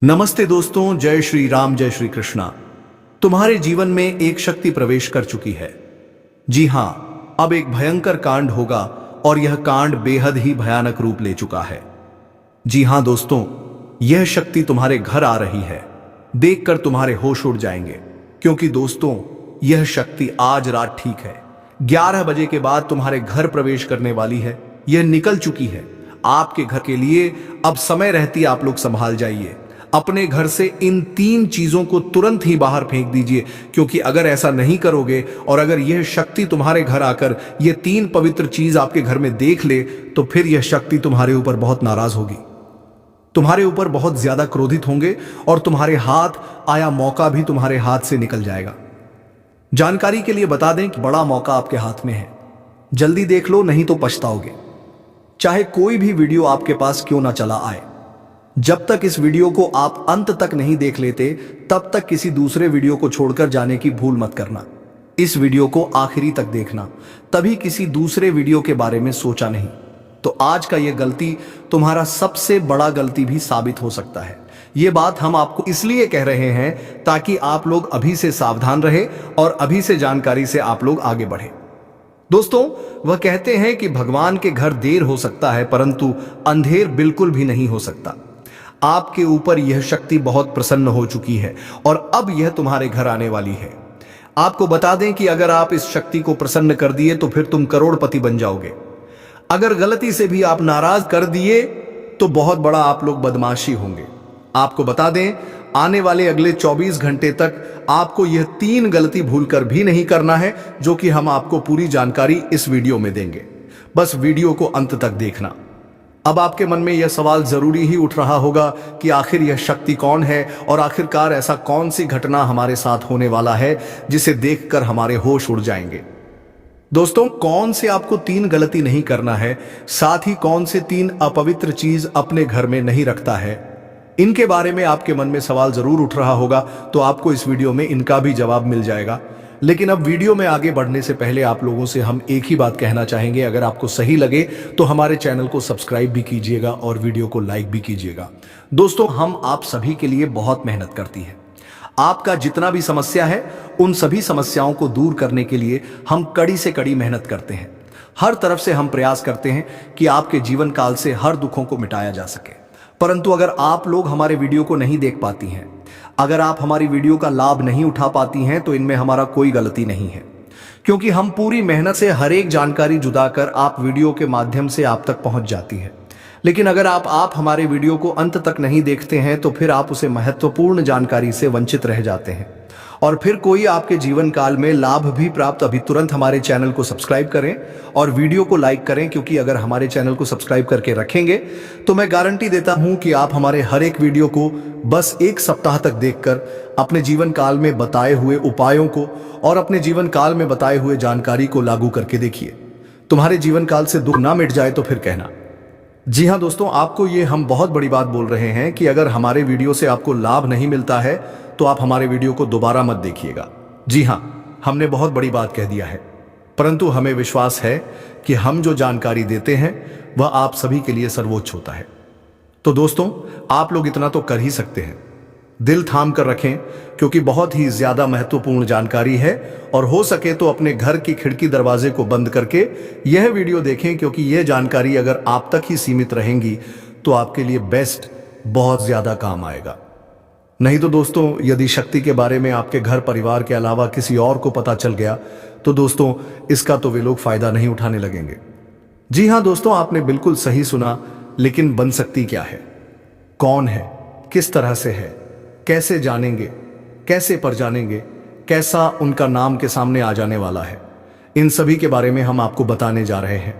नमस्ते दोस्तों, जय श्री राम, जय श्री कृष्णा। तुम्हारे जीवन में एक शक्ति प्रवेश कर चुकी है। जी हां, अब एक भयंकर कांड होगा और यह कांड बेहद ही भयानक रूप ले चुका है। जी हां दोस्तों, यह शक्ति तुम्हारे घर आ रही है। देखकर तुम्हारे होश उड़ जाएंगे, क्योंकि दोस्तों यह शक्ति आज रात ठीक है 11 बजे के बाद तुम्हारे घर प्रवेश करने वाली है। यह निकल चुकी है आपके घर के लिए। अब समय रहती आप लोग संभाल जाइए। अपने घर से इन 3 चीजों को तुरंत ही बाहर फेंक दीजिए, क्योंकि अगर ऐसा नहीं करोगे और अगर यह शक्ति तुम्हारे घर आकर ये 3 पवित्र चीज आपके घर में देख ले, तो फिर यह शक्ति तुम्हारे ऊपर बहुत नाराज होगी, तुम्हारे ऊपर बहुत ज्यादा क्रोधित होंगे और तुम्हारे हाथ आया मौका भी तुम्हारे हाथ से निकल जाएगा। जानकारी के लिए बता दें कि बड़ा मौका आपके हाथ में है। जल्दी देख लो, नहीं तो पछताओगे। चाहे कोई भी वीडियो आपके पास क्यों ना चला आए, जब तक इस वीडियो को आप अंत तक नहीं देख लेते, तब तक किसी दूसरे वीडियो को छोड़कर जाने की भूल मत करना। इस वीडियो को आखिरी तक देखना, तभी किसी दूसरे वीडियो के बारे में सोचा नहीं। तो आज का यह गलती तुम्हारा सबसे बड़ा गलती भी साबित हो सकता है। ये बात हम आपको इसलिए कह रहे हैं ताकि आप लोग अभी से सावधान रहे और अभी से जानकारी से आप लोग आगे बढ़े। दोस्तों, वह कहते हैं कि भगवान के घर देर हो सकता है, परंतु अंधेर बिल्कुल भी नहीं हो सकता। आपके ऊपर यह शक्ति बहुत प्रसन्न हो चुकी है और अब यह तुम्हारे घर आने वाली है। आपको बता दें कि अगर आप इस शक्ति को प्रसन्न कर दिए तो फिर तुम करोड़पति बन जाओगे। अगर गलती से भी आप नाराज कर दिए तो बहुत बड़ा आप लोग बदमाशी होंगे। आपको बता दें, आने वाले अगले 24 घंटे तक आपको यह 3 गलती भूलकर भी नहीं करना है, जो कि हम आपको पूरी जानकारी इस वीडियो में देंगे। बस वीडियो को अंत तक देखना। अब आपके मन में यह सवाल जरूरी ही उठ रहा होगा कि आखिर यह शक्ति कौन है और आखिरकार ऐसा कौन सी घटना हमारे साथ होने वाला है जिसे देखकर हमारे होश उड़ जाएंगे। दोस्तों, कौन से आपको 3 गलती नहीं करना है, साथ ही कौन से 3 अपवित्र चीज अपने घर में नहीं रखता है, इनके बारे में आपके मन में सवाल जरूर उठ रहा होगा। तो आपको इस वीडियो में इनका भी जवाब मिल जाएगा। लेकिन अब वीडियो में आगे बढ़ने से पहले आप लोगों से हम एक ही बात कहना चाहेंगे, अगर आपको सही लगे तो हमारे चैनल को सब्सक्राइब भी कीजिएगा और वीडियो को लाइक भी कीजिएगा। दोस्तों, हम आप सभी के लिए बहुत मेहनत करती है। आपका जितना भी समस्या है, उन सभी समस्याओं को दूर करने के लिए हम कड़ी से कड़ी मेहनत करते हैं। हर तरफ से हम प्रयास करते हैं कि आपके जीवन काल से हर दुखों को मिटाया जा सके। परंतु अगर आप लोग हमारे वीडियो को नहीं देख पाती हैं, अगर आप हमारी वीडियो का लाभ नहीं उठा पाती हैं, तो इनमें हमारा कोई गलती नहीं है, क्योंकि हम पूरी मेहनत से हर एक जानकारी जुदा कर आप वीडियो के माध्यम से आप तक पहुंच जाती है। लेकिन अगर आप हमारे वीडियो को अंत तक नहीं देखते हैं, तो फिर आप उसे महत्वपूर्ण जानकारी से वंचित रह जाते हैं और फिर कोई आपके जीवन काल में लाभ भी प्राप्त। अभी तुरंत हमारे चैनल को सब्सक्राइब करें और वीडियो को लाइक करें, क्योंकि अगर हमारे चैनल को सब्सक्राइब करके रखेंगे तो मैं गारंटी देता हूं कि आप हमारे हर एक वीडियो को बस 1 सप्ताह तक देखकर अपने जीवन काल में बताए हुए उपायों को और अपने जीवन काल में बताए हुए जानकारी को लागू करके देखिए। तुम्हारे जीवन काल से दुख ना मिट जाए तो फिर कहना। जी हाँ दोस्तों, आपको ये हम बहुत बड़ी बात बोल रहे हैं कि अगर हमारे वीडियो से आपको लाभ नहीं मिलता है तो आप हमारे वीडियो को दोबारा मत देखिएगा। जी हाँ, हमने बहुत बड़ी बात कह दिया है, परंतु हमें विश्वास है कि हम जो जानकारी देते हैं वह आप सभी के लिए सर्वोच्च होता है। तो दोस्तों, आप लोग इतना तो कर ही सकते हैं। दिल थाम कर रखें, क्योंकि बहुत ही ज्यादा महत्वपूर्ण जानकारी है और हो सके तो अपने घर की खिड़की दरवाजे को बंद करके यह वीडियो देखें, क्योंकि यह जानकारी अगर आप तक ही सीमित रहेंगी तो आपके लिए बेस्ट बहुत ज्यादा काम आएगा। नहीं तो दोस्तों, यदि शक्ति के बारे में आपके घर परिवार के अलावा किसी और को पता चल गया तो दोस्तों इसका तो वे लोग फायदा नहीं उठाने लगेंगे। जी हाँ दोस्तों, आपने बिल्कुल सही सुना। लेकिन बन सकती क्या है, कौन है, किस तरह से है, कैसे जानेंगे, कैसे पहचानेंगे, कैसा उनका नाम के सामने आ जाने वाला है, इन सभी के बारे में हम आपको बताने जा रहे हैं।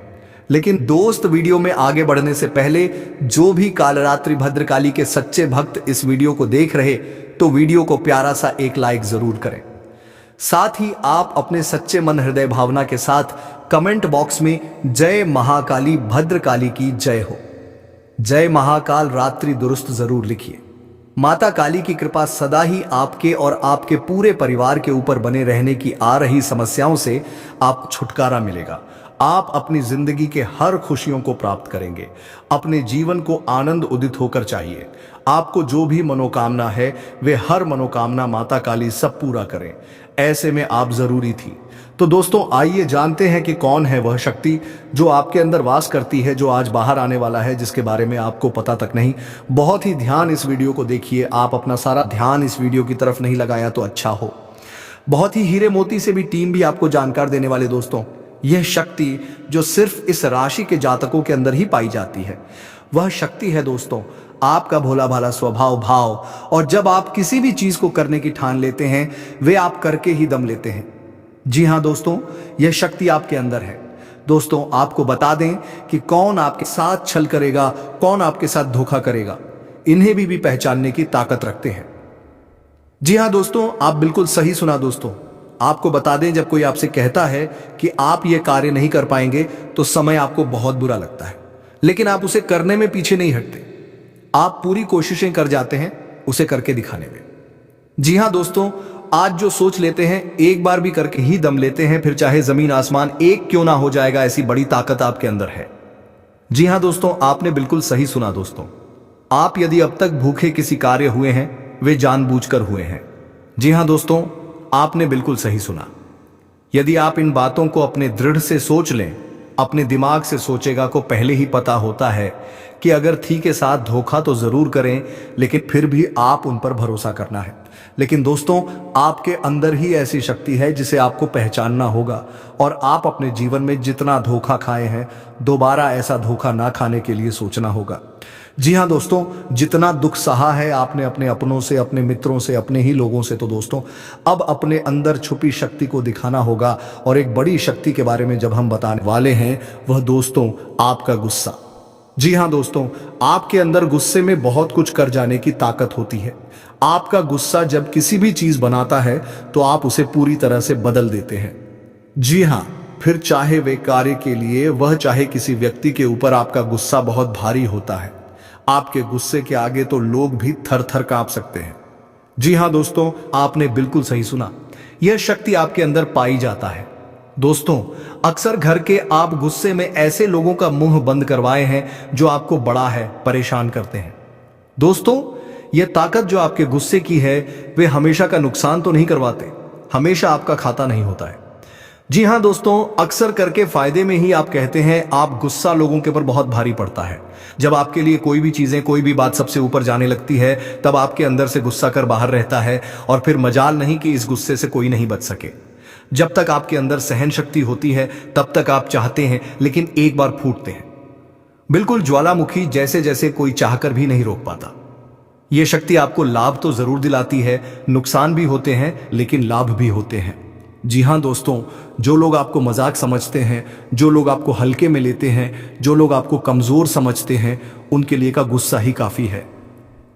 लेकिन दोस्त, वीडियो में आगे बढ़ने से पहले जो भी कालरात्रि भद्रकाली के सच्चे भक्त इस वीडियो को देख रहे, तो वीडियो को प्यारा सा एक लाइक जरूर करें। साथ ही आप अपने सच्चे मन हृदय भावना के साथ कमेंट बॉक्स में जय महाकाली भद्रकाली की जय हो, जय महाकाल रात्रि दुरुस्त जरूर लिखिए। माता काली की कृपा सदा ही आपके और आपके पूरे परिवार के ऊपर बने रहने की आ रही समस्याओं से आपको छुटकारा मिलेगा। आप अपनी जिंदगी के हर खुशियों को प्राप्त करेंगे। अपने जीवन को आनंद उदित होकर चाहिए। आपको जो भी मनोकामना है वे हर मनोकामना माता काली सब पूरा करें, ऐसे में आप जरूरी थी। तो दोस्तों आइए जानते हैं कि कौन है वह शक्ति जो आपके अंदर वास करती है, जो आज बाहर आने वाला है, जिसके बारे में आपको पता तक नहीं। बहुत ही ध्यान इस वीडियो को देखिए। आप अपना सारा ध्यान इस वीडियो की तरफ नहीं लगाया तो अच्छा हो। बहुत ही हीरे मोती से भी टीम भी आपको जानकार देने वाले दोस्तों, यह शक्ति जो सिर्फ इस राशि के जातकों के अंदर ही पाई जाती है, वह शक्ति है दोस्तों आपका भोला भाला स्वभाव भाव। और जब आप किसी भी चीज को करने की ठान लेते हैं, वे आप करके ही दम लेते हैं। जी हाँ दोस्तों, यह शक्ति आपके अंदर है। दोस्तों आपको बता दें कि कौन आपके साथ छल करेगा, कौन आपके साथ धोखा करेगा, इन्हें भी पहचानने की ताकत रखते हैं। जी हाँ दोस्तों, आप बिल्कुल सही सुना दोस्तों। आपको बता दें, जब कोई आपसे कहता है कि आप ये कार्य नहीं कर पाएंगे तो समय आपको बहुत बुरा लगता है, लेकिन आप उसे करने में पीछे नहीं हटते। आप पूरी कोशिशें कर जाते हैं उसे करके दिखाने में। जी हाँ दोस्तों, आज जो सोच लेते हैं एक बार भी करके ही दम लेते हैं, फिर चाहे जमीन आसमान एक क्यों ना हो जाएगा, ऐसी बड़ी ताकत आपके अंदर है। जी हाँ दोस्तों, आपने बिल्कुल सही सुना दोस्तों। आप यदि अब तक भूखे किसी कार्य हुए हैं, वे जानबूझकर हुए हैं। जी हाँ दोस्तों, आपने बिल्कुल सही सुना। यदि आप इन बातों को अपने दृढ़ से सोच लें, अपने दिमाग से सोचेगा को पहले ही पता होता है कि अगर थी के साथ धोखा तो जरूर करें, लेकिन फिर भी आप उन पर भरोसा करना है। लेकिन दोस्तों आपके अंदर ही ऐसी शक्ति है जिसे आपको पहचानना होगा, और आप अपने जीवन में जितना धोखा खाए हैं, दोबारा ऐसा धोखा ना खाने के लिए सोचना होगा। जी हाँ दोस्तों, जितना दुख सहा है आपने अपने अपनों से, अपने मित्रों से, अपने ही लोगों से, तो दोस्तों अब अपने अंदर छुपी शक्ति को दिखाना होगा। और एक बड़ी शक्ति के बारे में जब हम बताने वाले हैं, वह दोस्तों आपका गुस्सा। जी हाँ दोस्तों, आपके अंदर गुस्से में बहुत कुछ कर जाने की ताकत होती है। आपका गुस्सा जब किसी भी चीज बनाता है तो आप उसे पूरी तरह से बदल देते हैं। जी हाँ, फिर चाहे वे कार्य के लिए, वह चाहे किसी व्यक्ति के ऊपर, आपका गुस्सा बहुत भारी होता है। आपके गुस्से के आगे तो लोग भी थर थर कांप सकते हैं। जी हाँ दोस्तों, आपने बिल्कुल सही सुना। यह शक्ति आपके अंदर पाई जाता है। दोस्तों अक्सर घर के आप गुस्से में ऐसे लोगों का मुंह बंद करवाए हैं जो आपको बड़ा है परेशान करते हैं। दोस्तों यह ताकत जो आपके गुस्से की है, वे हमेशा का नुकसान तो नहीं करवाते, हमेशा आपका खाता नहीं होता है। जी हाँ दोस्तों, अक्सर करके फायदे में ही आप कहते हैं। आप गुस्सा लोगों के ऊपर बहुत भारी पड़ता है। जब आपके लिए कोई भी चीजें, कोई भी बात सबसे ऊपर जाने लगती है, तब आपके अंदर से गुस्सा कर बाहर रहता है, और फिर मजाल नहीं कि इस गुस्से से कोई नहीं बच सके। जब तक आपके अंदर सहन शक्ति होती है तब तक आप चाहते हैं, लेकिन एक बार फूटते हैं, बिल्कुल ज्वालामुखी जैसे, जैसे कोई चाहकर भी नहीं रोक पाता। यह शक्ति आपको लाभ तो जरूर दिलाती है, नुकसान भी होते हैं लेकिन लाभ भी होते हैं। जी हाँ दोस्तों, जो लोग आपको मजाक समझते हैं, जो लोग आपको हल्के में लेते हैं, जो लोग आपको कमजोर समझते हैं, उनके लिए का गुस्सा ही काफी है।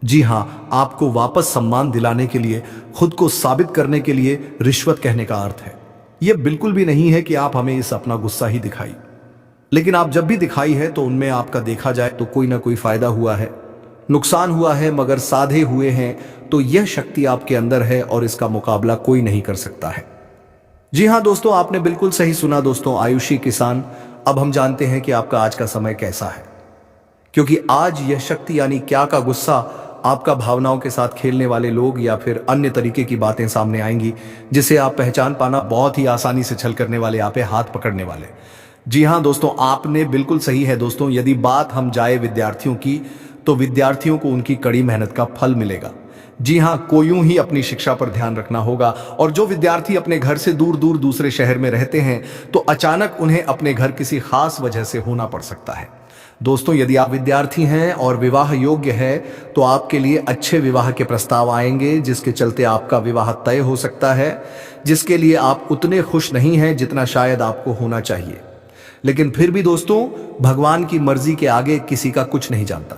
जी हाँ, आपको वापस सम्मान दिलाने के लिए, खुद को साबित करने के लिए रिश्वत कहने का अर्थ है। यह बिल्कुल भी नहीं है कि आप हमें इस अपना गुस्सा ही दिखाई, लेकिन आप जब भी दिखाई है तो उनमें आपका देखा जाए तो कोई ना कोई फायदा हुआ है, नुकसान हुआ है, मगर साधे हुए हैं। तो यह शक्ति आपके अंदर है और इसका मुकाबला कोई नहीं कर सकता है। जी हाँ दोस्तों, आपने बिल्कुल सही सुना दोस्तों। आयुषी किसान, अब हम जानते हैं कि आपका आज का समय कैसा है, क्योंकि आज यह शक्ति यानी क्या का गुस्सा, आपका भावनाओं के साथ खेलने वाले लोग या फिर अन्य तरीके की बातें सामने आएंगी, जिसे आप पहचान पाना बहुत ही आसानी से छल करने वाले, आप हाथ पकड़ने वाले। जी हाँ दोस्तों, आपने बिल्कुल सही है दोस्तों। यदि बात हम जाए विद्यार्थियों की, तो विद्यार्थियों को उनकी कड़ी मेहनत का फल मिलेगा। जी हाँ, को यूं ही अपनी शिक्षा पर ध्यान रखना होगा। और जो विद्यार्थी अपने घर से दूर दूर दूसरे शहर में रहते हैं, तो अचानक उन्हें अपने घर किसी खास वजह से होना पड़ सकता है। दोस्तों यदि आप विद्यार्थी हैं और विवाह योग्य है, तो आपके लिए अच्छे विवाह के प्रस्ताव आएंगे, जिसके चलते आपका विवाह तय हो सकता है, जिसके लिए आप उतने खुश नहीं हैं जितना शायद आपको होना चाहिए। लेकिन फिर भी दोस्तों, भगवान की मर्जी के आगे किसी का कुछ नहीं जानता।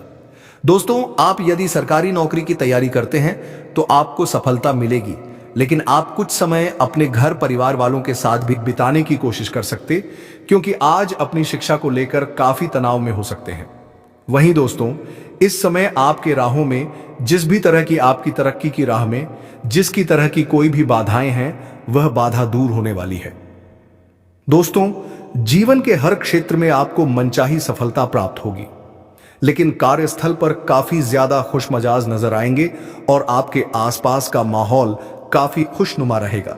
दोस्तों आप यदि सरकारी नौकरी की तैयारी करते हैं तो आपको सफलता मिलेगी, लेकिन आप कुछ समय अपने घर परिवार वालों के साथ भी बिताने की कोशिश कर सकते, क्योंकि आज अपनी शिक्षा को लेकर काफी तनाव में हो सकते हैं। वहीं दोस्तों इस समय आपके राहों में, जिस भी तरह की आपकी तरक्की की राह में जिसकी तरह की कोई भी बाधाएं हैं, वह बाधा दूर होने वाली है। दोस्तों जीवन के हर क्षेत्र में आपको मनचाही सफलता प्राप्त होगी, लेकिन कार्यस्थल पर काफी ज्यादा खुशमजाज नजर आएंगे और आपके आसपास का माहौल काफी खुशनुमा रहेगा,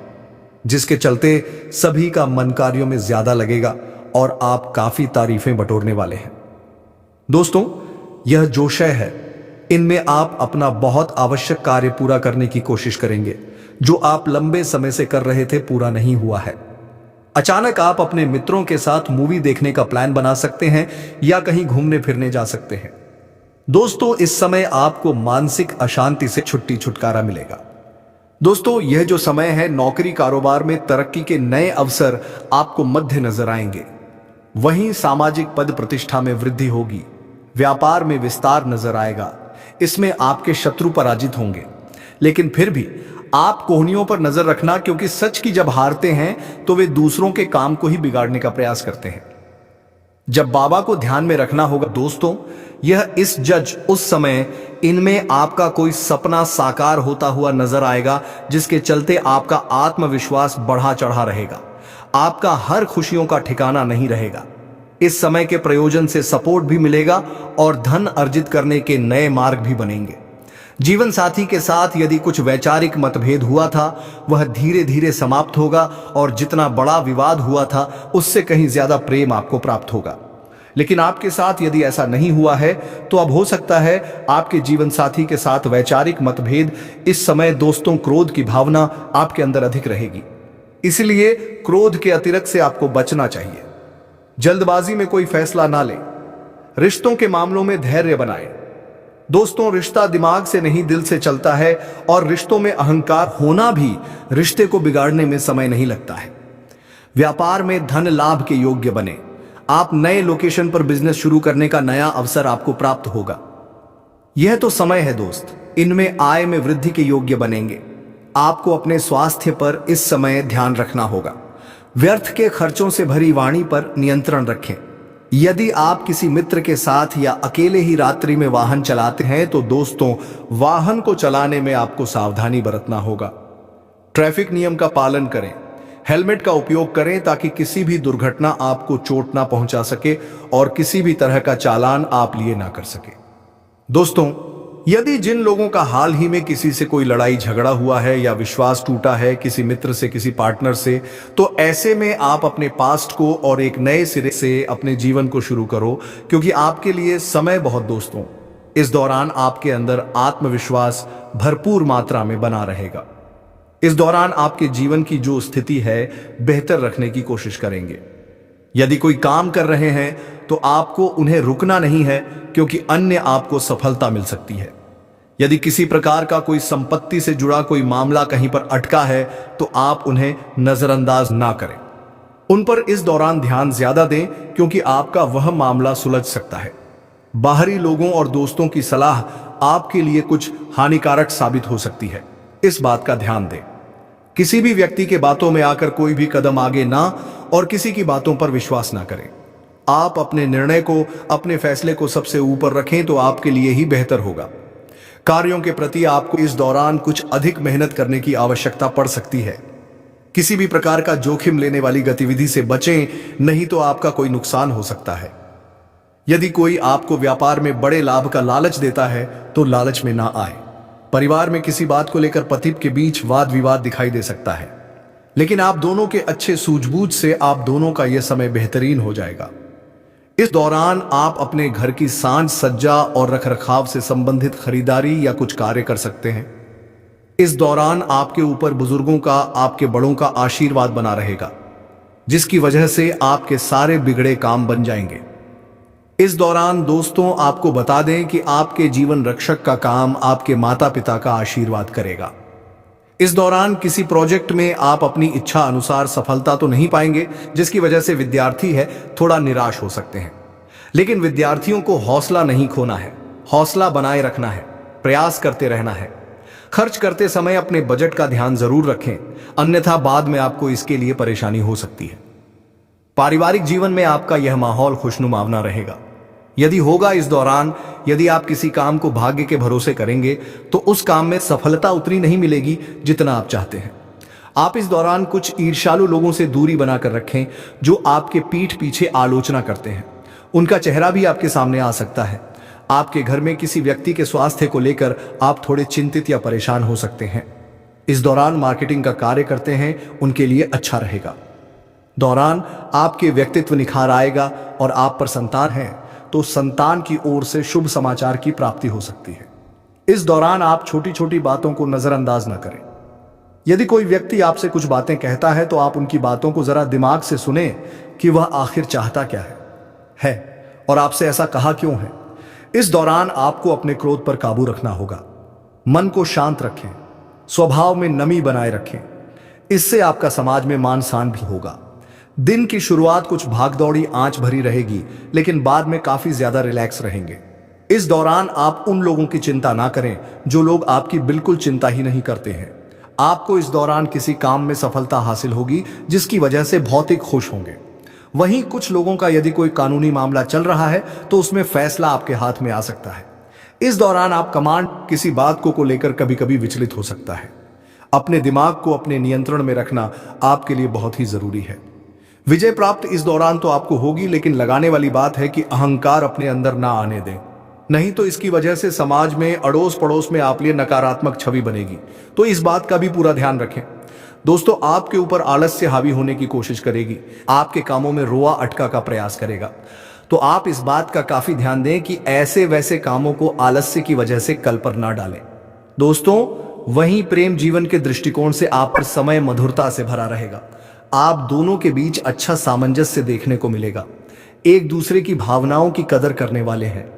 जिसके चलते सभी का मन कार्यों में ज्यादा लगेगा और आप काफी तारीफें बटोरने वाले हैं। दोस्तों, यह जो शय है, इनमें आप अपना बहुत आवश्यक कार्य पूरा करने की कोशिश करेंगे जो आप लंबे समय से कर रहे थे, पूरा नहीं हुआ है। अचानक आप अपने मित्रों के साथ मूवी देखने का प्लान बना सकते हैं या कहीं घूमने फिरने जा सकते हैं। दोस्तों, इस समय आपको मानसिक अशांति से छुटकारा मिलेगा। दोस्तों, यह जो समय है, नौकरी कारोबार में तरक्की के नए अवसर आपको मध्य नजर आएंगे। वहीं सामाजिक पद प्रतिष्ठा में वृद्धि होगी, व्यापार में विस्तार नजर आएगा। इसमें आपके शत्रु पराजित होंगे, लेकिन फिर भी आप कोहनियों पर नजर रखना, क्योंकि सच की जब हारते हैं तो वे दूसरों के काम को ही बिगाड़ने का प्रयास करते हैं। जब बाबा को ध्यान में रखना होगा। दोस्तों, यह इस जज उस समय इनमें आपका कोई सपना साकार होता हुआ नजर आएगा, जिसके चलते आपका आत्मविश्वास बढ़ा चढ़ा रहेगा। आपका हर खुशियों का ठिकाना नहीं रहेगा। इस समय के प्रयोजन से सपोर्ट भी मिलेगा और धन अर्जित करने के नए मार्ग भी बनेंगे। जीवन साथी के साथ यदि कुछ वैचारिक मतभेद हुआ था, वह धीरे धीरे समाप्त होगा और जितना बड़ा विवाद हुआ था उससे कहीं ज्यादा प्रेम आपको प्राप्त होगा। लेकिन आपके साथ यदि ऐसा नहीं हुआ है तो अब हो सकता है आपके जीवन साथी के साथ वैचारिक मतभेद। इस समय दोस्तों, क्रोध की भावना आपके अंदर अधिक रहेगी, इसलिए क्रोध के अतिरिक्त से आपको बचना चाहिए। जल्दबाजी में कोई फैसला ना लें। रिश्तों के मामलों में धैर्य बनाएं। दोस्तों, रिश्ता दिमाग से नहीं दिल से चलता है और रिश्तों में अहंकार होना भी रिश्ते को बिगाड़ने में समय नहीं लगता है। व्यापार में धन लाभ के योग्य बने। आप नए लोकेशन पर बिजनेस शुरू करने का नया अवसर आपको प्राप्त होगा। यह तो समय है दोस्त, इनमें आय में वृद्धि के योग्य बनेंगे। आपको अपने स्वास्थ्य पर इस समय ध्यान रखना होगा। व्यर्थ के खर्चों से भरी वाणी पर नियंत्रण रखें। यदि आप किसी मित्र के साथ या अकेले ही रात्रि में वाहन चलाते हैं तो दोस्तों, वाहन को चलाने में आपको सावधानी बरतना होगा। ट्रैफिक नियम का पालन करें। हेलमेट का उपयोग करें ताकि किसी भी दुर्घटना आपको चोट ना पहुंचा सके और किसी भी तरह का चालान आप लिए ना कर सके। दोस्तों, यदि जिन लोगों का हाल ही में किसी से कोई लड़ाई झगड़ा हुआ है या विश्वास टूटा है किसी मित्र से, किसी पार्टनर से, तो ऐसे में आप अपने पास्ट को और एक नए सिरे से अपने जीवन को शुरू करो, क्योंकि आपके लिए समय बहुत दोस्तों, इस दौरान आपके अंदर आत्मविश्वास भरपूर मात्रा में बना रहेगा। इस दौरान आपके जीवन की जो स्थिति है बेहतर रखने की कोशिश करेंगे। यदि कोई काम कर रहे हैं तो आपको उन्हें रुकना नहीं है, क्योंकि अन्य आपको सफलता मिल सकती है। यदि किसी प्रकार का कोई संपत्ति से जुड़ा कोई मामला कहीं पर अटका है तो आप उन्हें नजरअंदाज ना करें। उन पर इस दौरान ध्यान ज्यादा दें, क्योंकि आपका वह मामला सुलझ सकता है। बाहरी लोगों और दोस्तों की सलाह आपके लिए कुछ हानिकारक साबित हो सकती है, इस बात का ध्यान दें। किसी भी व्यक्ति के बातों में आकर कोई भी कदम आगे ना और किसी की बातों पर विश्वास ना करें। आप अपने निर्णय को, अपने फैसले को सबसे ऊपर रखें तो आपके लिए ही बेहतर होगा। कार्यों के प्रति आपको इस दौरान कुछ अधिक मेहनत करने की आवश्यकता पड़ सकती है। किसी भी प्रकार का जोखिम लेने वाली गतिविधि से बचें, नहीं तो आपका कोई नुकसान हो सकता है। यदि कोई आपको व्यापार में बड़े लाभ का लालच देता है तो लालच में ना आए। परिवार में किसी बात को लेकर पति के बीच वाद विवाद दिखाई दे सकता है, लेकिन आप दोनों के अच्छे सूझबूझ से आप दोनों का यह समय बेहतरीन हो जाएगा। इस दौरान आप अपने घर की सांज सज्जा और रखरखाव से संबंधित खरीदारी या कुछ कार्य कर सकते हैं। इस दौरान आपके ऊपर बुजुर्गों का, आपके बड़ों का आशीर्वाद बना रहेगा, जिसकी वजह से आपके सारे बिगड़े काम बन जाएंगे। इस दौरान दोस्तों, आपको बता दें कि आपके जीवन रक्षक का काम आपके माता पिता का आशीर्वाद करेगा। इस दौरान किसी प्रोजेक्ट में आप अपनी इच्छा अनुसार सफलता तो नहीं पाएंगे, जिसकी वजह से विद्यार्थी है थोड़ा निराश हो सकते हैं। लेकिन विद्यार्थियों को हौसला नहीं खोना है, हौसला बनाए रखना है, प्रयास करते रहना है। खर्च करते समय अपने बजट का ध्यान जरूर रखें, अन्यथा बाद में आपको इसके लिए परेशानी हो सकती है। पारिवारिक जीवन में आपका यह माहौल खुशनुमावना रहेगा। यदि होगा इस दौरान, यदि आप किसी काम को भाग्य के भरोसे करेंगे तो उस काम में सफलता उतनी नहीं मिलेगी जितना आप चाहते हैं। आप इस दौरान कुछ ईर्ष्यालु लोगों से दूरी बनाकर रखें जो आपके पीठ पीछे आलोचना करते हैं। उनका चेहरा भी आपके सामने आ सकता है। आपके घर में किसी व्यक्ति के स्वास्थ्य को लेकर आप थोड़े चिंतित या परेशान हो सकते हैं। इस दौरान मार्केटिंग का कार्य करते हैं उनके लिए अच्छा रहेगा। दौरान आपके व्यक्तित्व निखार आएगा और आप पर संतान है तो संतान की ओर से शुभ समाचार की प्राप्ति हो सकती है। इस दौरान आप छोटी छोटी बातों को नजरअंदाज न करें। यदि कोई व्यक्ति आपसे कुछ बातें कहता है तो आप उनकी बातों को जरा दिमाग से सुने कि वह आखिर चाहता क्या है और आपसे ऐसा कहा क्यों है। इस दौरान आपको अपने क्रोध पर काबू रखना होगा। मन को शांत रखें, स्वभाव में नमी बनाए रखें। इससे आपका समाज में मान सम्मान भी होगा। दिन की शुरुआत कुछ भागदौड़ी आंच भरी रहेगी, लेकिन बाद में काफी ज्यादा रिलैक्स रहेंगे। इस दौरान आप उन लोगों की चिंता ना करें जो लोग आपकी बिल्कुल चिंता ही नहीं करते हैं। आपको इस दौरान किसी काम में सफलता हासिल होगी जिसकी वजह से बहुत ही खुश होंगे। वहीं कुछ लोगों का यदि कोई कानूनी मामला चल रहा है तो उसमें फैसला आपके हाथ में आ सकता है। इस दौरान आप कमांड किसी बात को लेकर कभी कभी विचलित हो सकता है। अपने दिमाग को अपने नियंत्रण में रखना आपके लिए बहुत ही जरूरी है। विजय प्राप्त इस दौरान तो आपको होगी, लेकिन लगाने वाली बात है कि अहंकार अपने अंदर ना आने दें, नहीं तो इसकी वजह से समाज में अड़ोस पड़ोस में आप लिए नकारात्मक छवि बनेगी। तो इस बात का भी पूरा ध्यान रखें। दोस्तों, आपके ऊपर आलस्य हावी होने की कोशिश करेगी, आपके कामों में रोआ अटका का प्रयास करेगा। तो आप इस बात का काफी ध्यान दें कि ऐसे वैसे कामों को आलस्य की वजह से कल पर ना डालें। दोस्तों, वहीं प्रेम जीवन के दृष्टिकोण से आप पर समय मधुरता से भरा रहेगा। आप दोनों के बीच अच्छा सामंजस्य देखने को मिलेगा। एक दूसरे की भावनाओं की कदर करने वाले हैं।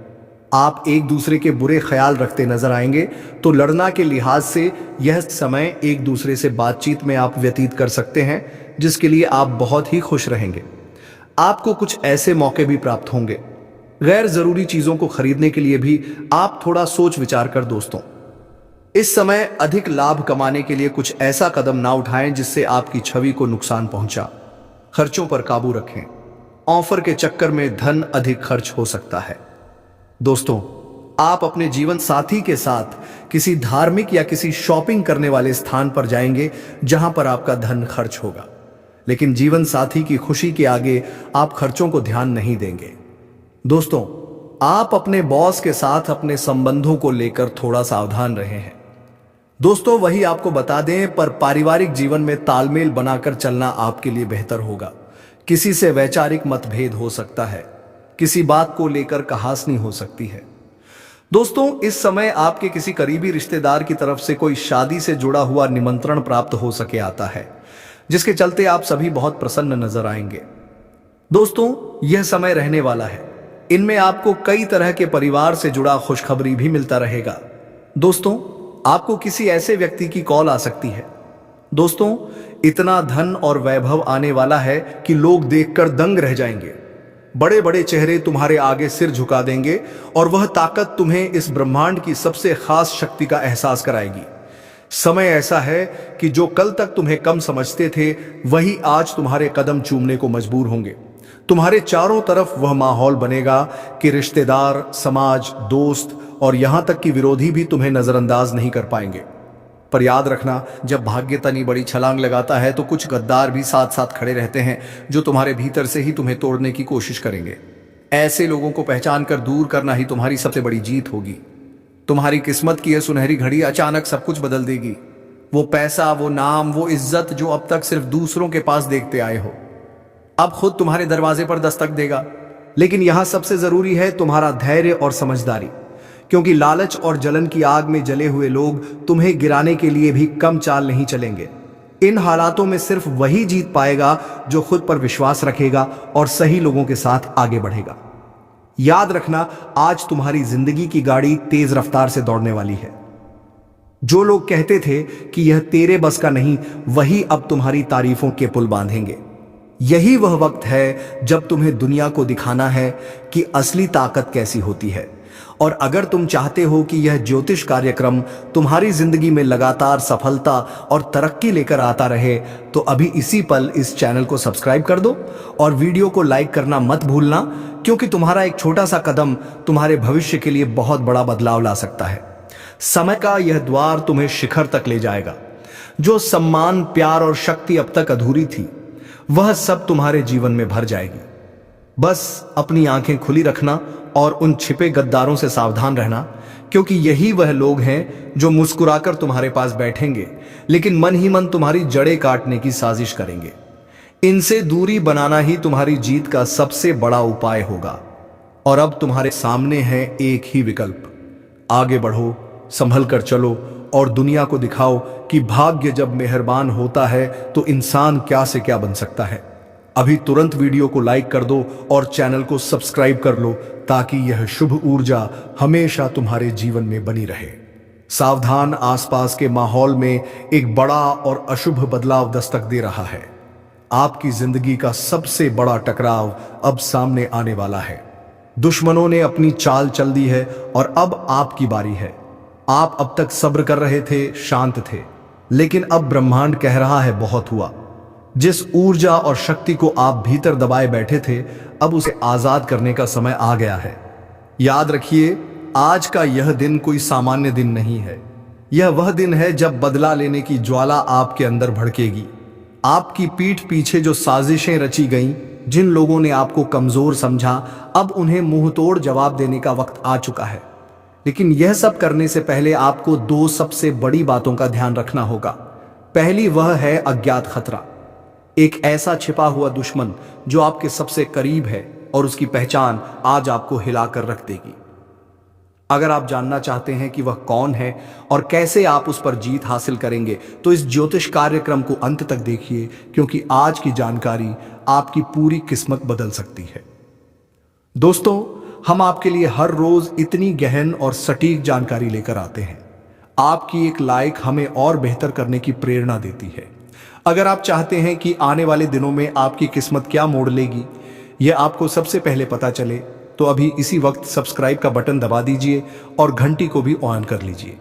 आप एक दूसरे के बुरे ख्याल रखते नजर आएंगे, तो लड़ना के लिहाज से यह समय एक दूसरे से बातचीत में आप व्यतीत कर सकते हैं, जिसके लिए आप बहुत ही खुश रहेंगे। आपको कुछ ऐसे मौके भी प्राप्त होंगे। गैर जरूरी चीजों को खरीदने के लिए भी आप थोड़ा सोच विचार कर दोस्तों। इस समय अधिक लाभ कमाने के लिए कुछ ऐसा कदम ना उठाएं जिससे आपकी छवि को नुकसान पहुंचा। खर्चों पर काबू रखें। ऑफर के चक्कर में धन अधिक खर्च हो सकता है। दोस्तों, आप अपने जीवन साथी के साथ किसी धार्मिक या किसी शॉपिंग करने वाले स्थान पर जाएंगे जहां पर आपका धन खर्च होगा, लेकिन जीवन साथी की खुशी के आगे आप खर्चों को ध्यान नहीं देंगे। दोस्तों, आप अपने बॉस के साथ अपने संबंधों को लेकर थोड़ा सावधान रहे हैं। दोस्तों, वही आपको बता दें, पर पारिवारिक जीवन में तालमेल बनाकर चलना आपके लिए बेहतर होगा। किसी से वैचारिक मतभेद हो सकता है, किसी बात को लेकर कहासनी हो सकती है। दोस्तों, इस समय आपके किसी करीबी रिश्तेदार की तरफ से कोई शादी से जुड़ा हुआ निमंत्रण प्राप्त हो सके आता है, जिसके चलते आप सभी बहुत प्रसन्न नजर आएंगे। दोस्तों, यह समय रहने वाला है। इनमें आपको कई तरह के परिवार से जुड़ा खुशखबरी भी मिलता रहेगा। दोस्तों, आपको किसी ऐसे व्यक्ति की कॉल आ सकती है। दोस्तों, इतना धन और वैभव आने वाला है कि लोग देखकर दंग रह जाएंगे। बड़े बड़े चेहरे तुम्हारे आगे सिर झुका देंगे और वह ताकत तुम्हें इस ब्रह्मांड की सबसे खास शक्ति का एहसास कराएगी। समय ऐसा है कि जो कल तक तुम्हें कम समझते थे, वही आज तुम्हारे कदम चूमने को मजबूर होंगे। तुम्हारे चारों तरफ वह माहौल बनेगा कि रिश्तेदार, समाज, दोस्त और यहां तक कि विरोधी भी तुम्हें नजरअंदाज नहीं कर पाएंगे। पर याद रखना, जब भाग्य तनी बड़ी छलांग लगाता है तो कुछ गद्दार भी साथ साथ खड़े रहते हैं जो तुम्हारे भीतर से ही तुम्हें तोड़ने की कोशिश करेंगे। ऐसे लोगों को पहचान कर दूर करना ही तुम्हारी सबसे बड़ी जीत होगी। तुम्हारी किस्मत की यह सुनहरी घड़ी अचानक सब कुछ बदल देगी। वो पैसा, वो नाम, वो इज्जत जो अब तक सिर्फ दूसरों के पास देखते आए हो, अब खुद तुम्हारे दरवाजे पर दस्तक देगा। लेकिन यहां सबसे जरूरी है तुम्हारा धैर्य और समझदारी, क्योंकि लालच और जलन की आग में जले हुए लोग तुम्हें गिराने के लिए भी कम चाल नहीं चलेंगे। इन हालातों में सिर्फ वही जीत पाएगा जो खुद पर विश्वास रखेगा और सही लोगों के साथ आगे बढ़ेगा। याद रखना, आज तुम्हारी जिंदगी की गाड़ी तेज रफ्तार से दौड़ने वाली है। जो लोग कहते थे कि यह तेरे बस का नहीं, वही अब तुम्हारी तारीफों के पुल बांधेंगे। यही वह वक्त है जब तुम्हें दुनिया को दिखाना है कि असली ताकत कैसी होती है। और अगर तुम चाहते हो कि यह ज्योतिष कार्यक्रम तुम्हारी जिंदगी में लगातार सफलता और तरक्की लेकर आता रहे, तो अभी इसी पल इस चैनल को सब्सक्राइब कर दो और वीडियो को लाइक करना मत भूलना, क्योंकि तुम्हारा एक छोटा सा कदम तुम्हारे भविष्य के लिए बहुत बड़ा बदलाव ला सकता है। समय का यह द्वार तुम्हें शिखर तक ले जाएगा। जो सम्मान, प्यार और शक्ति अब तक अधूरी थी, वह सब तुम्हारे जीवन में भर जाएगी। बस अपनी आंखें खुली रखना और उन छिपे गद्दारों से सावधान रहना, क्योंकि यही वह लोग हैं जो मुस्कुराकर तुम्हारे पास बैठेंगे, लेकिन मन ही मन तुम्हारी जड़ें काटने की साजिश करेंगे। इनसे दूरी बनाना ही तुम्हारी जीत का सबसे बड़ा उपाय होगा। और अब तुम्हारे सामने है एक ही विकल्प, आगे बढ़ो, संभल कर चलो और दुनिया को दिखाओ कि भाग्य जब मेहरबान होता है तो इंसान क्या से क्या बन सकता है। अभी तुरंत वीडियो को लाइक कर दो और चैनल को सब्सक्राइब कर लो, ताकि यह शुभ ऊर्जा हमेशा तुम्हारे जीवन में बनी रहे। सावधान, आसपास के माहौल में एक बड़ा और अशुभ बदलाव दस्तक दे रहा है। आपकी जिंदगी का सबसे बड़ा टकराव अब सामने आने वाला है। दुश्मनों ने अपनी चाल चल दी है और अब आपकी बारी है। आप अब तक सब्र कर रहे थे, शांत थे, लेकिन अब ब्रह्मांड कह रहा है बहुत हुआ। जिस ऊर्जा और शक्ति को आप भीतर दबाए बैठे थे, अब उसे आजाद करने का समय आ गया है। याद रखिए, आज का यह दिन कोई सामान्य दिन नहीं है। यह वह दिन है जब बदला लेने की ज्वाला आपके अंदर भड़केगी। आपकी पीठ पीछे जो साजिशें रची गईं, जिन लोगों ने आपको कमजोर समझा, अब उन्हें मुंहतोड़ जवाब देने का वक्त आ चुका है। लेकिन यह सब करने से पहले आपको दो सबसे बड़ी बातों का ध्यान रखना होगा। पहली वह है अज्ञात खतरा, एक ऐसा छिपा हुआ दुश्मन जो आपके सबसे करीब है और उसकी पहचान आज आपको हिलाकर रख देगी। अगर आप जानना चाहते हैं कि वह कौन है और कैसे आप उस पर जीत हासिल करेंगे, तो इस ज्योतिष कार्यक्रम को अंत तक देखिए, क्योंकि आज की जानकारी आपकी पूरी किस्मत बदल सकती है। दोस्तों, हम आपके लिए हर रोज इतनी गहन और सटीक जानकारी लेकर आते हैं। आपकी एक लाइक हमें और बेहतर करने की प्रेरणा देती है। अगर आप चाहते हैं कि आने वाले दिनों में आपकी किस्मत क्या मोड़ लेगी, यह आपको सबसे पहले पता चले, तो अभी इसी वक्त सब्सक्राइब का बटन दबा दीजिए और घंटी को भी ऑन कर लीजिए।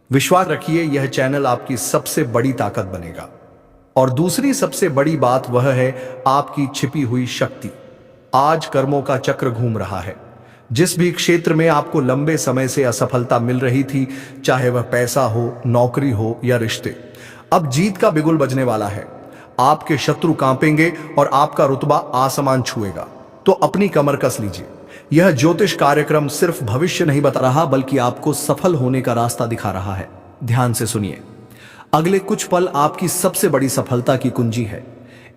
विश्वास रखिए, यह चैनल आपकी सबसे बड़ी ताकत बनेगा। और दूसरी सबसे बड़ी बात वह है आपकी छिपी हुई शक्ति। आज कर्मों का चक्र घूम रहा है। जिस भी क्षेत्र में आपको लंबे समय से असफलता मिल रही थी, चाहे वह पैसा हो, नौकरी हो या रिश्ते, अब जीत का बिगुल बजने वाला है। आपके शत्रु कांपेंगे और आपका रुतबा आसमान छुएगा। तो अपनी कमर कस लीजिए। यह ज्योतिष कार्यक्रम सिर्फ भविष्य नहीं बता रहा, बल्कि आपको सफल होने का रास्ता दिखा रहा है। ध्यान से सुनिए, अगले कुछ पल आपकी सबसे बड़ी सफलता की कुंजी है।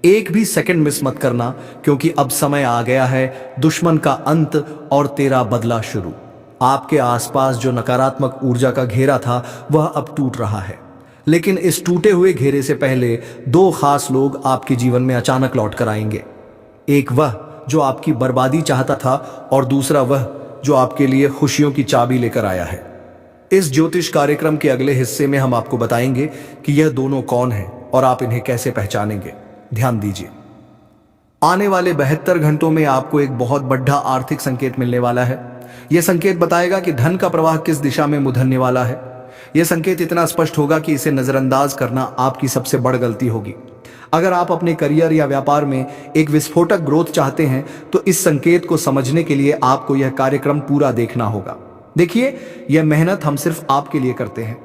एक भी सेकंड मिस मत करना, क्योंकि अब समय आ गया है दुश्मन का अंत और तेरा बदला शुरू। आपके आसपास जो नकारात्मक ऊर्जा का घेरा था, वह अब टूट रहा है। लेकिन इस टूटे हुए घेरे से पहले दो खास लोग आपके जीवन में अचानक लौट कर आएंगे। एक वह जो आपकी बर्बादी चाहता था, और दूसरा वह जो आपके लिए खुशियों की चाबी लेकर आया है। इस ज्योतिष कार्यक्रम के अगले हिस्से में हम आपको बताएंगे कि यह दोनों कौन हैं और आप इन्हें कैसे पहचानेंगे। ध्यान दीजिए, आने वाले 72 घंटों में आपको एक बहुत बड़ा आर्थिक संकेत मिलने वाला है। यह संकेत बताएगा कि धन का प्रवाह किस दिशा में मुधरने वाला है। यह संकेत इतना स्पष्ट होगा कि इसे नजरअंदाज करना आपकी सबसे बड़ी गलती होगी। अगर आप अपने करियर या व्यापार में एक विस्फोटक ग्रोथ चाहते हैं, तो इस संकेत को समझने के लिए आपको यह कार्यक्रम पूरा देखना होगा। देखिए, यह मेहनत हम सिर्फ आपके लिए करते हैं।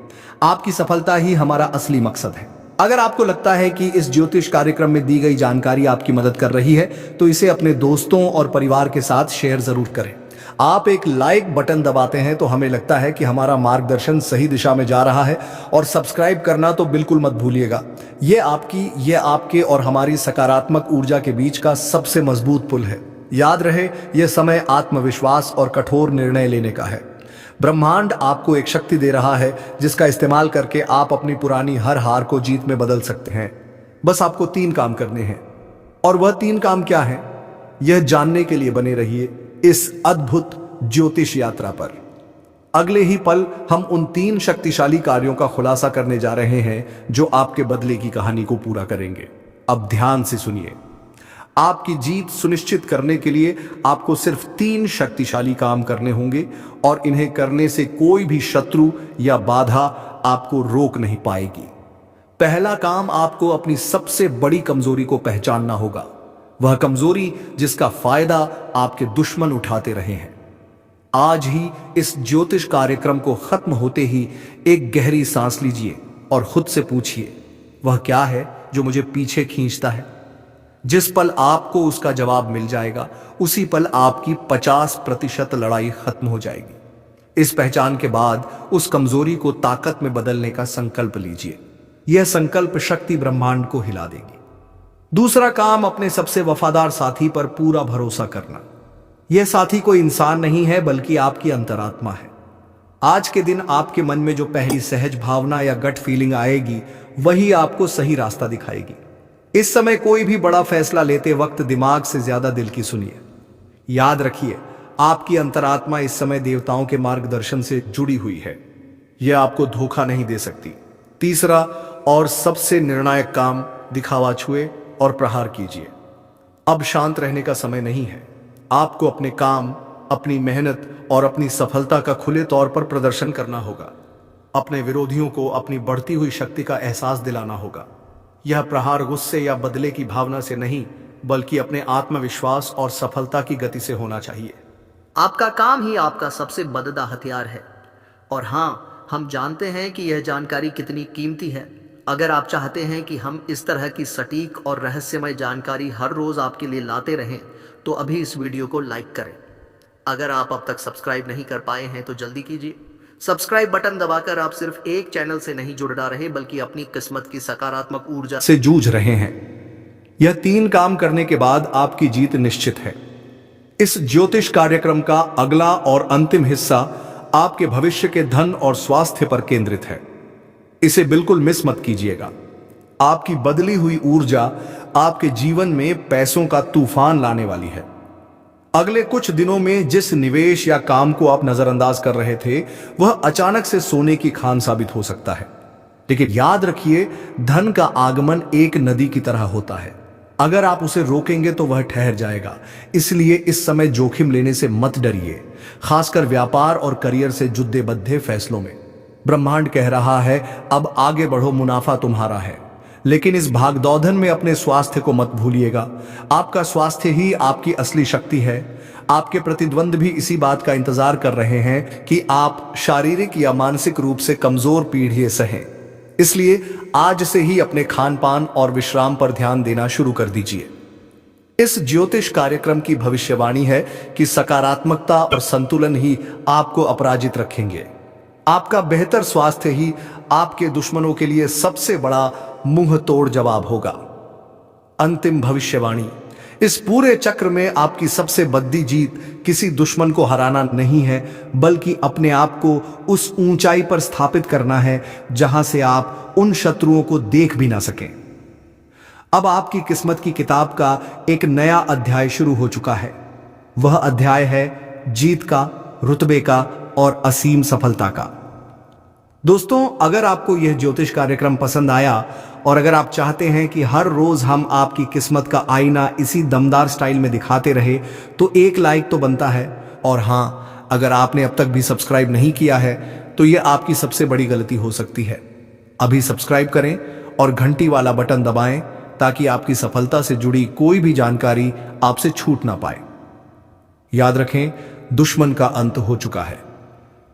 आपकी सफलता ही हमारा असली मकसद है। अगर आपको लगता है कि इस ज्योतिष कार्यक्रम में दी गई जानकारी आपकी मदद कर रही है, तो इसे अपने दोस्तों और परिवार के साथ शेयर जरूर करें। आप एक लाइक बटन दबाते हैं तो हमें लगता है कि हमारा मार्गदर्शन सही दिशा में जा रहा है। और सब्सक्राइब करना तो बिल्कुल मत भूलिएगा। ये आपके और हमारी सकारात्मक ऊर्जा के बीच का सबसे मजबूत पुल है। याद रहे, यह समय आत्मविश्वास और कठोर निर्णय लेने का है। ब्रह्मांड आपको एक शक्ति दे रहा है, जिसका इस्तेमाल करके आप अपनी पुरानी हर हार को जीत में बदल सकते हैं। बस आपको 3 काम करने हैं। और वह 3 काम क्या है, यह जानने के लिए बने रहिए इस अद्भुत ज्योतिष यात्रा पर। अगले ही पल हम उन 3 शक्तिशाली कार्यों का खुलासा करने जा रहे हैं, जो आपके बदले की कहानी को पूरा करेंगे। अब ध्यान से सुनिए। आपकी जीत सुनिश्चित करने के लिए आपको सिर्फ 3 शक्तिशाली काम करने होंगे, और इन्हें करने से कोई भी शत्रु या बाधा आपको रोक नहीं पाएगी। पहला काम, आपको अपनी सबसे बड़ी कमजोरी को पहचानना होगा। वह कमजोरी जिसका फायदा आपके दुश्मन उठाते रहे हैं। आज ही इस ज्योतिष कार्यक्रम को खत्म होते ही एक गहरी सांस लीजिए और खुद से पूछिए, वह क्या है जो मुझे पीछे खींचता है। जिस पल आपको उसका जवाब मिल जाएगा, उसी पल आपकी 50% लड़ाई खत्म हो जाएगी। इस पहचान के बाद उस कमजोरी को ताकत में बदलने का संकल्प लीजिए। यह संकल्प शक्ति ब्रह्मांड को हिला देगी। दूसरा काम, अपने सबसे वफादार साथी पर पूरा भरोसा करना। यह साथी कोई इंसान नहीं है, बल्कि आपकी अंतरात्मा है। आज के दिन आपके मन में जो पहली सहज भावना या गट फीलिंग आएगी, वही आपको सही रास्ता दिखाएगी। इस समय कोई भी बड़ा फैसला लेते वक्त दिमाग से ज्यादा दिल की सुनिए। याद रखिए, आपकी अंतरात्मा इस समय देवताओं के मार्गदर्शन से जुड़ी हुई है। यह आपको धोखा नहीं दे सकती। तीसरा और सबसे निर्णायक काम, दिखावा छुए और प्रहार कीजिए। अब शांत रहने का समय नहीं है। आपको अपने काम, अपनी मेहनत और अपनी सफलता का खुले तौर पर प्रदर्शन करना होगा। अपने विरोधियों को अपनी बढ़ती हुई शक्ति का एहसास दिलाना होगा। यह प्रहार गुस्से या बदले की भावना से नहीं, बल्कि अपने आत्मविश्वास और सफलता की गति से होना चाहिए। आपका काम ही आपका सबसे बददा हथियार है। और हाँ, हम जानते हैं कि यह जानकारी कितनी कीमती है। अगर आप चाहते हैं कि हम इस तरह की सटीक और रहस्यमय जानकारी हर रोज आपके लिए लाते रहें, तो अभी इस वीडियो को लाइक करें। अगर आप अब तक सब्सक्राइब नहीं कर पाए हैं तो जल्दी कीजिए। सब्सक्राइब बटन दबाकर आप सिर्फ एक चैनल से नहीं जुड़ रहे, बल्कि अपनी किस्मत की सकारात्मक ऊर्जा से जूझ रहे हैं। यह 3 काम करने के बाद आपकी जीत निश्चित है। इस ज्योतिष कार्यक्रम का अगला और अंतिम हिस्सा आपके भविष्य के धन और स्वास्थ्य पर केंद्रित है। इसे बिल्कुल मिस मत कीजिएगा। आपकी बदली हुई ऊर्जा आपके जीवन में पैसों का तूफान लाने वाली है। अगले कुछ दिनों में जिस निवेश या काम को आप नजरअंदाज कर रहे थे, वह अचानक से सोने की खान साबित हो सकता है। लेकिन याद रखिए, धन का आगमन एक नदी की तरह होता है। अगर आप उसे रोकेंगे तो वह ठहर जाएगा। इसलिए इस समय जोखिम लेने से मत डरिए, खासकर व्यापार और करियर से जुड़े बद्धे फैसलों में। ब्रह्मांड कह रहा है, अब आगे बढ़ो, मुनाफा तुम्हारा है। लेकिन इस भागदौड़ में अपने स्वास्थ्य को मत भूलिएगा। आपका स्वास्थ्य ही आपकी असली शक्ति है। आपके प्रतिद्वंद भी इसी बात का इंतजार कर रहे हैं कि आप शारीरिक या मानसिक रूप से कमजोर पीढ़ी सहें। इसलिए आज से ही अपने खान पान और विश्राम पर ध्यान देना शुरू कर दीजिए। इस ज्योतिष कार्यक्रम की भविष्यवाणी है कि सकारात्मकता और संतुलन ही आपको अपराजित रखेंगे। आपका बेहतर स्वास्थ्य ही आपके दुश्मनों के लिए सबसे बड़ा मुंह तोड़ जवाब होगा। अंतिम भविष्यवाणी, इस पूरे चक्र में आपकी सबसे बड़ी जीत किसी दुश्मन को हराना नहीं है, बल्कि अपने आप को उस ऊंचाई पर स्थापित करना है जहां से आप उन शत्रुओं को देख भी ना सकें। अब आपकी किस्मत की किताब का एक नया अध्याय शुरू हो चुका है। वह अध्याय है जीत का, रुतबे का और असीम सफलता का। दोस्तों, अगर आपको यह ज्योतिष कार्यक्रम पसंद आया और अगर आप चाहते हैं कि हर रोज हम आपकी किस्मत का आईना इसी दमदार स्टाइल में दिखाते रहे, तो एक लाइक तो बनता है। और हाँ, अगर आपने अब तक भी सब्सक्राइब नहीं किया है, तो यह आपकी सबसे बड़ी गलती हो सकती है। अभी सब्सक्राइब करें और घंटी वाला बटन दबाएं, ताकि आपकी सफलता से जुड़ी कोई भी जानकारी आपसे छूट ना पाए। याद रखें, दुश्मन का अंत हो चुका है।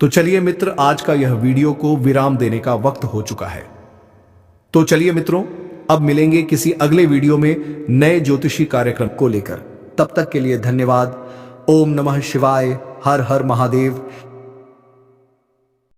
तो चलिए मित्र, आज का यह वीडियो को विराम देने का वक्त हो चुका है। तो चलिए मित्रों, अब मिलेंगे किसी अगले वीडियो में नए ज्योतिषी कार्यक्रम को लेकर। तब तक के लिए धन्यवाद। ओम नमः शिवाय। हर हर महादेव।